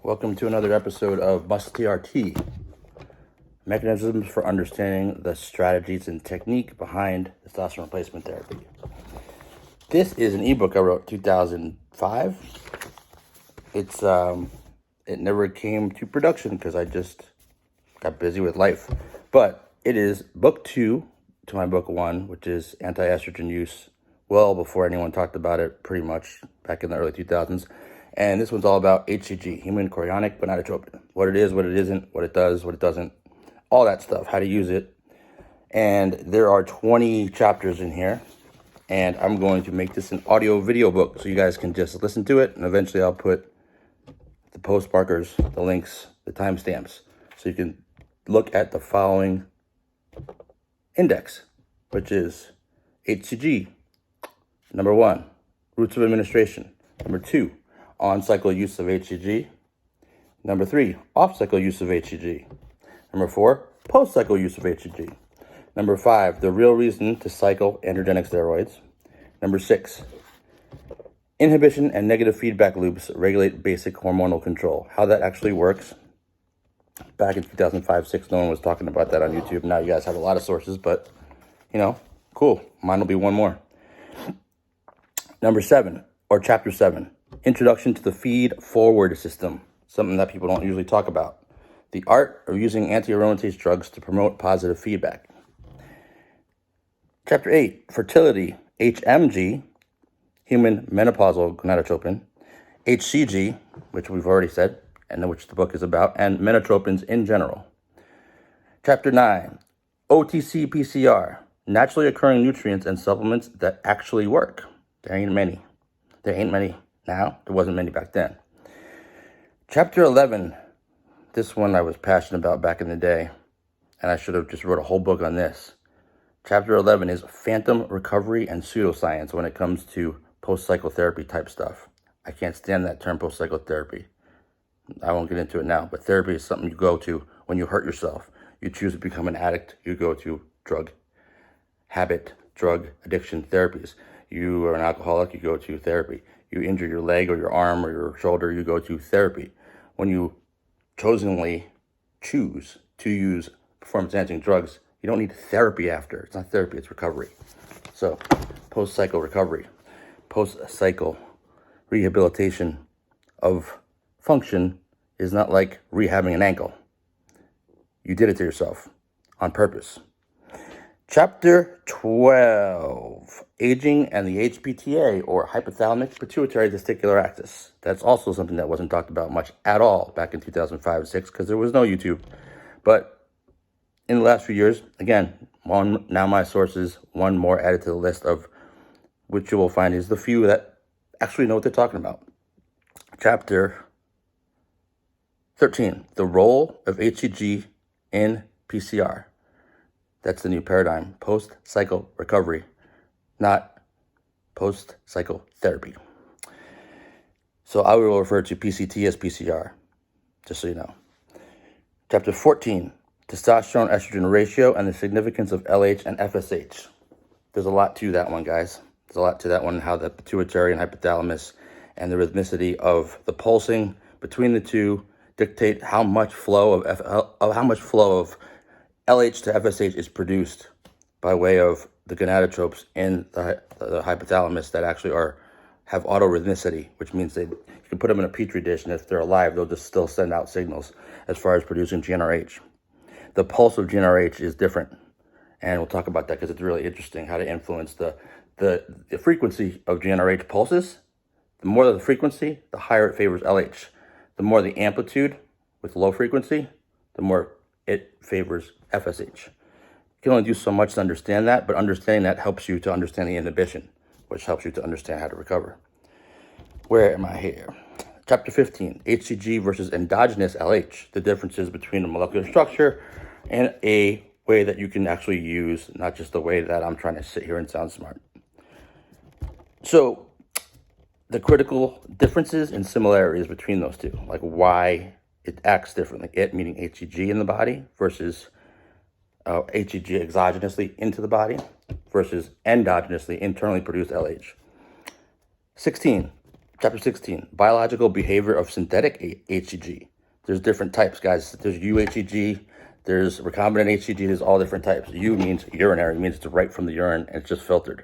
Welcome to another episode of MUST-TRT, Mechanisms for Understanding the Strategies and Technique Behind Testosterone Replacement Therapy. This is an ebook I wrote in 2005. It never came to production because I just got busy with life. But it is book 2 to my book 1, which is anti-estrogen use, well before anyone talked about it, pretty much back in the early 2000s. And this one's all about Hcg, human chorionic gonadotropin. What it is, what it isn't, what it does, what it doesn't, all that stuff, how to use it. And there are 20 chapters in here. And I'm going to make this an audio video book so you guys can just listen to it. And eventually I'll put the post markers, the links, the timestamps, so you can look at the following index, which is Hcg. Number 1, routes of administration. Number 2, on-cycle use of Hcg. Number 3, off-cycle use of Hcg. Number 4, post-cycle use of Hcg. Number 5, the real reason to cycle androgenic steroids. Number 6, inhibition and negative feedback loops regulate basic hormonal control. How that actually works. Back in 2005-06, no one was talking about that on YouTube. Now you guys have a lot of sources, but, cool. Mine will be one more. Number 7, or chapter 7, Introduction to the feed-forward system, something that people don't usually talk about. The art of using anti-aromatase drugs to promote positive feedback. Chapter 8, Fertility, Hmg, human menopausal gonadotropin, Hcg, which we've already said, and which the book is about, and menotropins in general. Chapter 9, OTC PCR, naturally occurring nutrients and supplements that actually work. There ain't many. Now, there wasn't many back then. Chapter 11, this one I was passionate about back in the day, and I should have just wrote a whole book on this. Chapter 11 is phantom recovery and pseudoscience when it comes to post-cycle therapy type stuff. I can't stand that term post-cycle therapy. I won't get into it now, but therapy is something you go to when you hurt yourself. You choose to become an addict, you go to drug addiction therapies. You are an alcoholic, you go to therapy. You injure your leg or your arm or your shoulder, you go to therapy. When you choose to use performance-enhancing drugs, you don't need therapy after. It's not therapy, it's recovery. So, post-cycle recovery, post-cycle rehabilitation of function is not like rehabbing an ankle. You did it to yourself on purpose. Chapter 12, Aging and the Hpta, or Hypothalamic Pituitary Testicular Axis. That's also something that wasn't talked about much at all back in 2005-06 because there was no YouTube. But in the last few years, again, now my sources, one more added to the list of which you will find is the few that actually know what they're talking about. Chapter 13, the role of Hcg in PCR. That's the new paradigm, post-cycle recovery, not post-cycle therapy. So I will refer to PCT as PCR, just so you know. Chapter 14, testosterone-estrogen ratio and the significance of LH and FSH. There's a lot to that one, guys. There's a lot to that one, how the pituitary and hypothalamus and the rhythmicity of the pulsing between the two dictate how much flow of LH to FSH is produced by way of the gonadotropes in the hypothalamus that actually have autorhythmicity, which means you can put them in a petri dish, and if they're alive, they'll just still send out signals as far as producing GnRH. The pulse of GnRH is different, and we'll talk about that because it's really interesting how to influence the frequency of GnRH pulses. The more the frequency, the higher it favors LH. The more the amplitude with low frequency, the more it favors FSH. You can only do so much to understand that, but understanding that helps you to understand the inhibition, which helps you to understand how to recover. Where am I here? Chapter 15, Hcg versus endogenous LH, the differences between the molecular structure and a way that you can actually use, not just the way that I'm trying to sit here and sound smart. So, the critical differences and similarities between those two, like why it acts differently. It meaning Hcg in the body versus Hcg exogenously into the body versus endogenously internally produced LH. 16, Chapter 16, biological behavior of synthetic HCG. There's different types, guys. There's UHCG, there's recombinant HCG, there's all different types. U means urinary, means it's right from the urine and it's just filtered.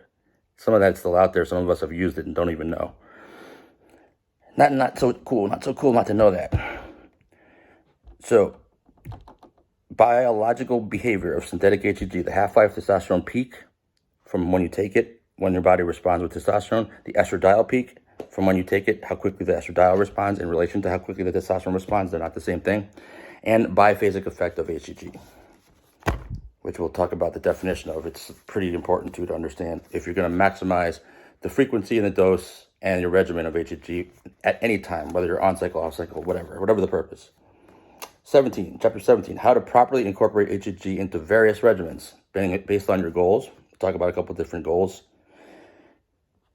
Some of that's still out there. Some of us have used it and don't even know. Not so cool not to know that. So, biological behavior of synthetic HCG, the half-life testosterone peak from when you take it, when your body responds with testosterone, the estradiol peak from when you take it, how quickly the estradiol responds in relation to how quickly the testosterone responds. They're not the same thing. And biphasic effect of HCG, which we'll talk about the definition of. It's pretty important to understand if you're going to maximize the frequency and the dose and your regimen of HCG at any time, whether you're on cycle, off cycle, whatever the purpose. Chapter 17, how to properly incorporate HCG into various regimens based on your goals. We'll talk about a couple different goals.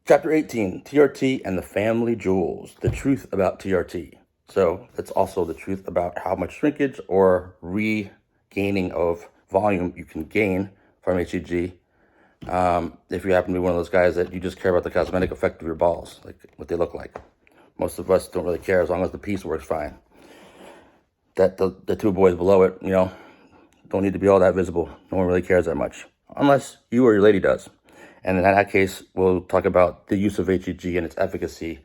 Chapter 18, TRT and the family jewels, the truth about TRT. So that's also the truth about how much shrinkage or regaining of volume you can gain from HCG. If you happen to be one of those guys that you just care about the cosmetic effect of your balls, like what they look like. Most of us don't really care as long as the piece works fine. That the two boys below it, don't need to be all that visible. No one really cares that much, unless you or your lady does. And in that case, we'll talk about the use of HCG and its efficacy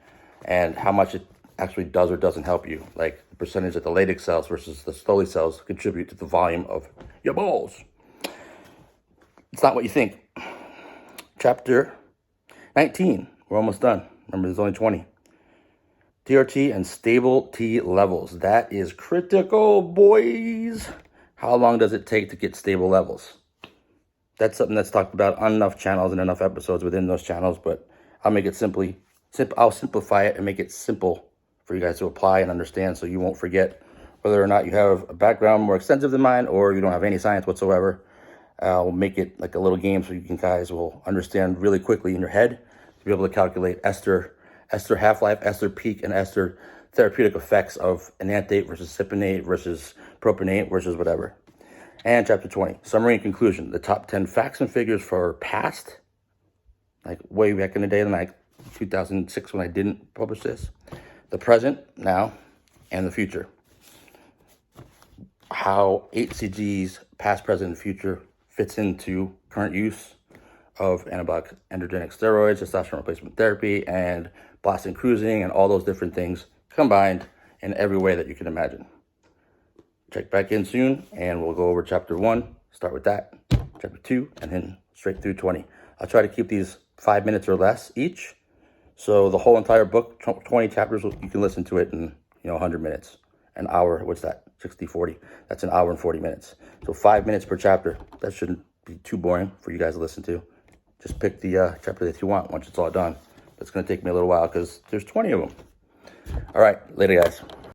and how much it actually does or doesn't help you, like the percentage that the Leydig cells versus the Stoli cells contribute to the volume of your balls. It's not what you think. Chapter 19, we're almost done. Remember, there's only 20. TRT and stable T levels. That is critical, boys. How long does it take to get stable levels? That's something that's talked about on enough channels and enough episodes within those channels, but I'll make it I'll simplify it and make it simple for you guys to apply and understand so you won't forget whether or not you have a background more extensive than mine or you don't have any science whatsoever. We'll make it like a little game so you guys will understand really quickly in your head to be able to calculate ester half-life, ester peak, and ester therapeutic effects of enanthate versus cypionate versus propionate versus whatever. And chapter 20, summary and conclusion, the top 10 facts and figures for past, like way back in the day, like 2006 when I didn't publish this, the present, now, and the future. How HCG's past, present, and future fits into current use of anabolic androgenic steroids, testosterone replacement therapy, and blasting cruising, and all those different things combined in every way that you can imagine. Check back in soon, and we'll go over chapter 1, start with that, chapter 2, and then straight through 20. I'll try to keep these 5 minutes or less each, so the whole entire book, 20 chapters, you can listen to it in 100 minutes. An hour, what's that, 60-40? That's an hour and 40 minutes. So 5 minutes per chapter. That shouldn't be too boring for you guys to listen to. Just pick the chapter that you want once it's all done. It's going to take me a little while because there's 20 of them. All right, later, guys.